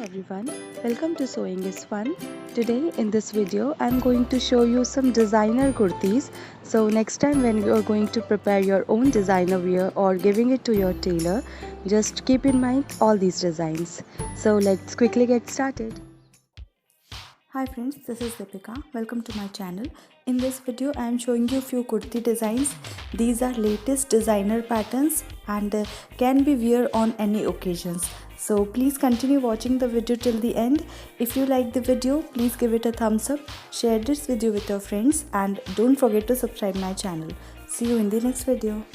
everyone, welcome to Sewing is Fun. Today in this video I'm going to show you some designer kurtis. So next time when you are going to prepare your own designer wear or giving it to your tailor, just keep in mind all these designs. So let's quickly get started. Hi friends, this is Deepika. Welcome to my channel. In this video I am showing you few kurti designs. These are latest designer patterns and can be wear on any occasions. So please continue watching the video till the end. If you like the video, please give it a thumbs up, share this video with your friends and don't forget to subscribe my channel. See you in the next video.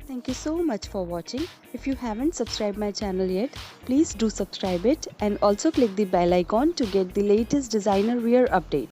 Thank you so much for watching. If you haven't subscribed my channel yet, please do subscribe it and also click the bell icon to get the latest designer wear update.